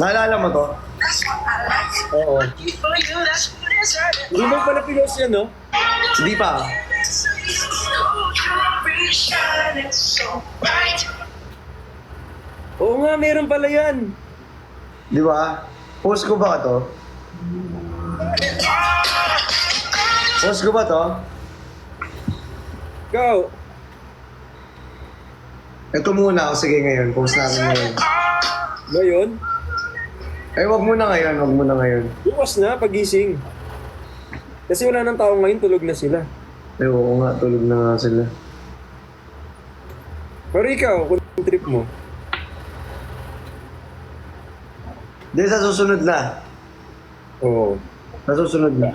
Naalala mo to? Oo. Hindi mo pala pinost yan, no? Hindi pa. Oo nga, meron pala yan. Di ba? Post ko ba to? Post ko ba to? Ikaw. Ito muna. O sige ngayon. Post natin ngayon. Ba yun? Eh, wag muna ngayon. Wag muna ngayon. Bukas na, pagising. Kasi wala nang tao ngayon, tulog na sila. Eh, oo nga. Tulog na nga sila. Pero ikaw, kung trip mo, Di, sa susunod na. oo. Sa susunod na.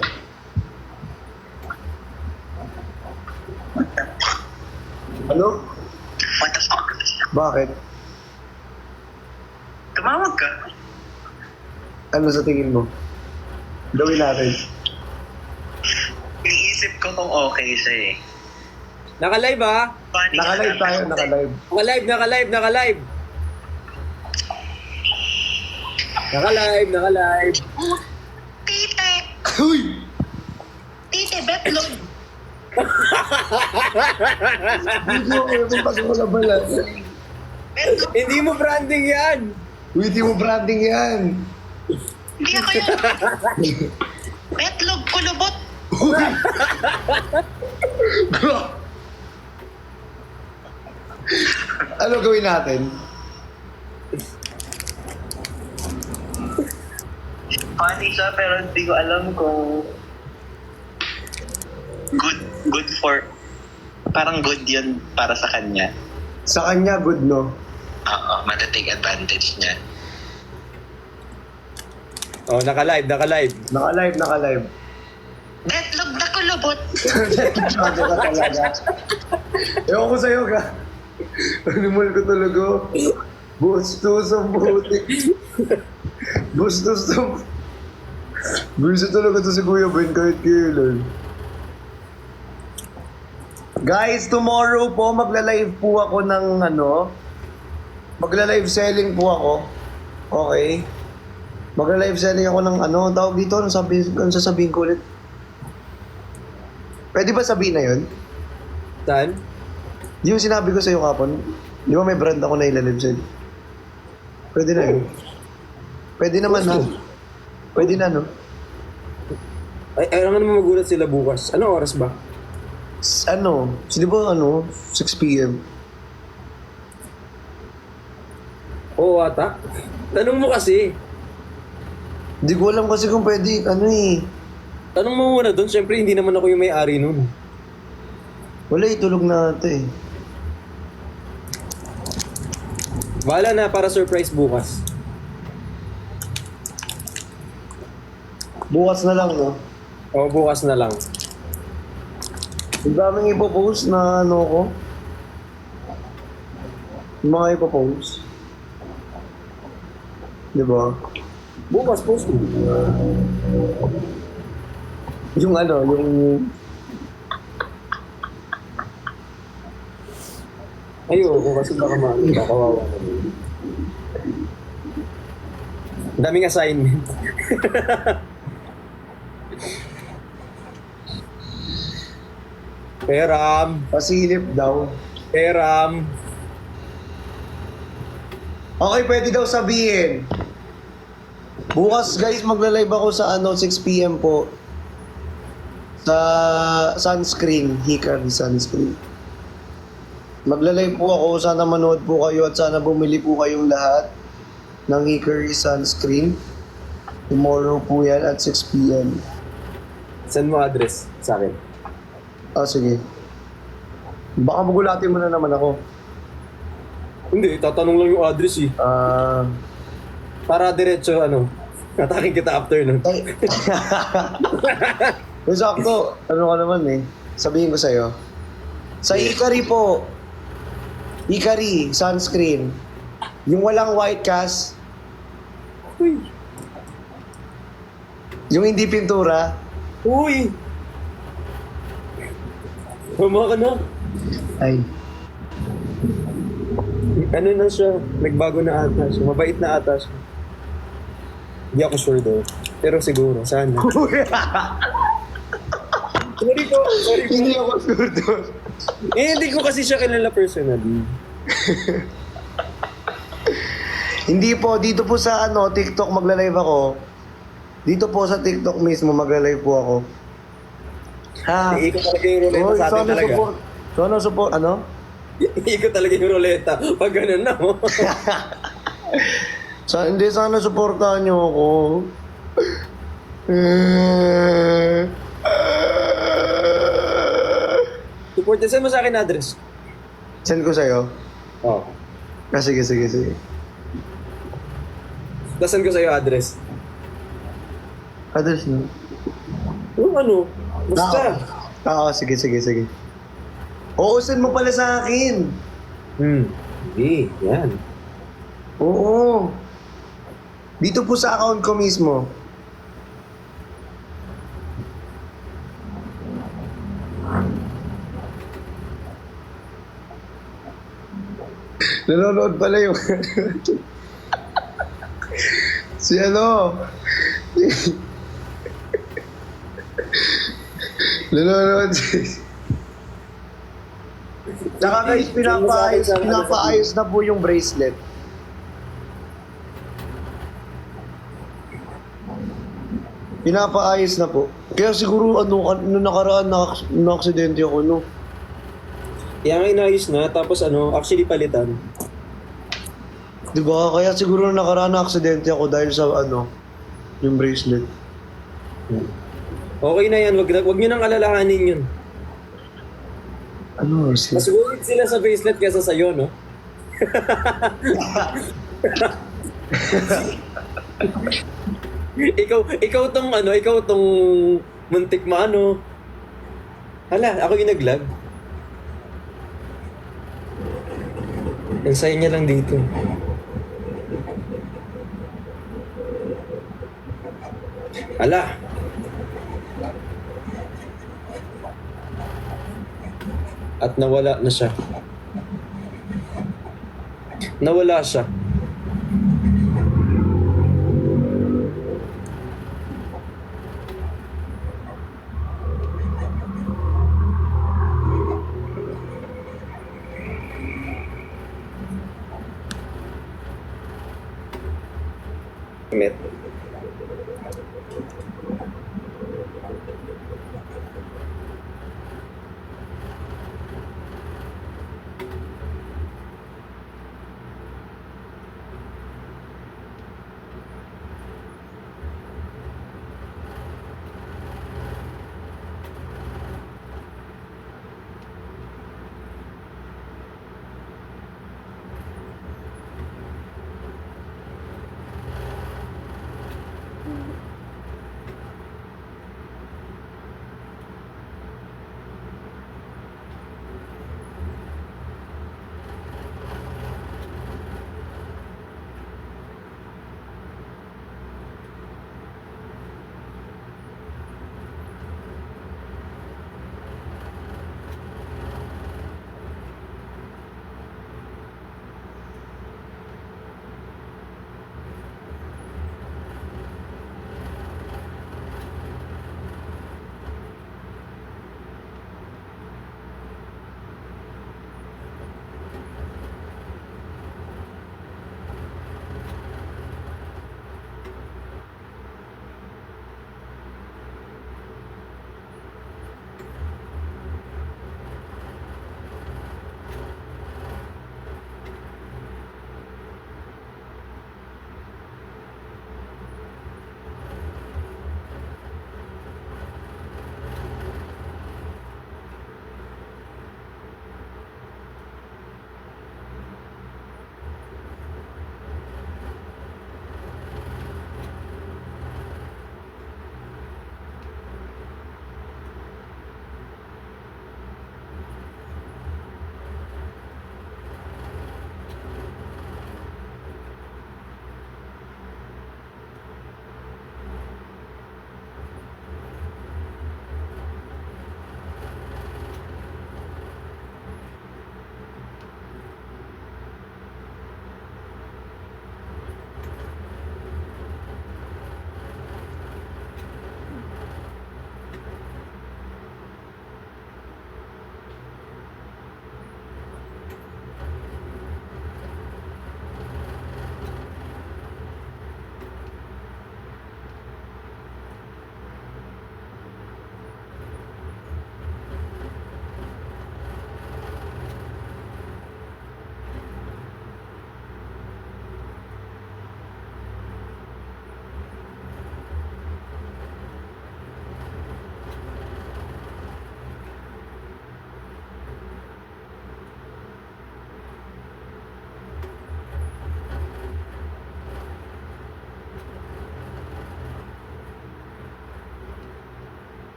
Ano? What the fuck? Bakit? Tumawag ka. Ano sa tingin mo? Gawin natin. Iniisip ko kung okay siya eh. Naka-live ah! Funny Naka-live ka tayo. lang. Naka-live. Naka-live, naka-live, naka-live! Naka-live, naka-live. Tite! Uy! Tite, betlog! Hindi ko yung pag-ulabalan. Betlog! Hindi mo branding yan! Uy, di mo branding yan. Hindi ako yun! Betlog, kulubot! Ano gawin natin? Funny siya pero hindi ko alam kung good for parang good yun para sa kanya. Sa kanya, good, no? Oo, matatake advantage niya. Oh, naka-live, naka-live. Naka-live, naka-live. Betlog na kulubot! Ano ka talaga? Ewan ko sa'yo ka. Animal ko talaga. Bustos ang butik. Bustos ang... Gusto talaga to si Kuya Ben kahit kailan. Guys, tomorrow po magla-live po ako ng magla-live selling po ako. Okay? Magla-live selling ako ng tawag dito, ano sasabihin ko ulit? Pwede ba sabihin na yun? Saan? Yung sinabi ko sa'yo kapon, di ba may brand ako na ilalive sell? Pwede na yun. Pwede naman ha. Pwede na no? Ay, alam naman magulat sila bukas. Ano oras ba? Di ba 6 p.m. Oo ata. Tanong mo kasi. Hindi ko alam kasi kung pwede, Tanong mo muna doon. Siyempre, hindi naman ako yung may-ari nun. Wala, itulog na ito eh. Bahala na para surprise bukas. Bukas na lang, no? Oo, bukas na lang. Ang daming ipopost na ko. Yung mga ipopost. Di ba? Bukas post mo. Yung Ayoko kasi baka makawawa na. Ang daming assignment. Peram. pasilip daw. Peram. Okay, pwede daw sabihin. Bukas guys, magla-live ako sa 6 p.m. po. Sa sunscreen, Hikari sunscreen. Magla-live po ako, sana manood po kayo at sana bumili po kayong lahat ng Hikari sunscreen. Tomorrow po yan at 6 p.m. Send mo address sa akin. Sige. Baka magulatin mo na naman ako. Hindi, tatanong lang yung address eh. Para diretso atakin kita after nun. Ay. Yung sakto, ka naman eh. Sabihin ko sa'yo. Sa Hikari po, Hikari, sunscreen. Yung walang white cast, Uy. yung hindi pintura, Uy. Tama ka na. ay, Ano na siya, nagbago na ata siya. Mabait na ata siya. Hindi ako sure though. Pero siguro, sana. Sorry po. Hindi ako sure doon. Hindi ko kasi siya kilala personally. Hindi po, dito po sa TikTok magla-live ako. Dito po sa TikTok mismo magla-live po ako. Ha? Ikaw talaga yung ruleta Oy, sa atin sana talaga. support. Sana support, ano? Ikaw talaga yung ruleta. Pag ganun na, oh. Hindi, sana supportahan niyo ako. Support din. Saan mo sa akin address? Send ko sa'yo. Oo. Sige, sige, sige. Saan ko sa'yo address? Address na. Yung ano? Basta. Oo, sige, sige, sige. Oo, send mo pala sa akin. Hindi. Yan. Oo. Dito po sa account ko mismo. Nanonood pala yung... si ano? Nanonood si... Tsaka guys, pinapaayos na po yung bracelet. Pinapaayos na po. Kaya siguro nung nakaraan na-aksidente ako, no? Yan nga inayos na. Tapos ano, actually palitan. Diba? Kaya siguro nung nakaraan na-aksidente ako dahil sa yung bracelet. Okay na yan. Wag nyo nang alalahanin yun. Ano? Mas worried sila sa bracelet kaysa sa'yo, no? ikaw tong muntik maano. Hala, ako yung naglag. Ang saya niya lang dito. Hala. At nawala na siya. Nawala siya. Met.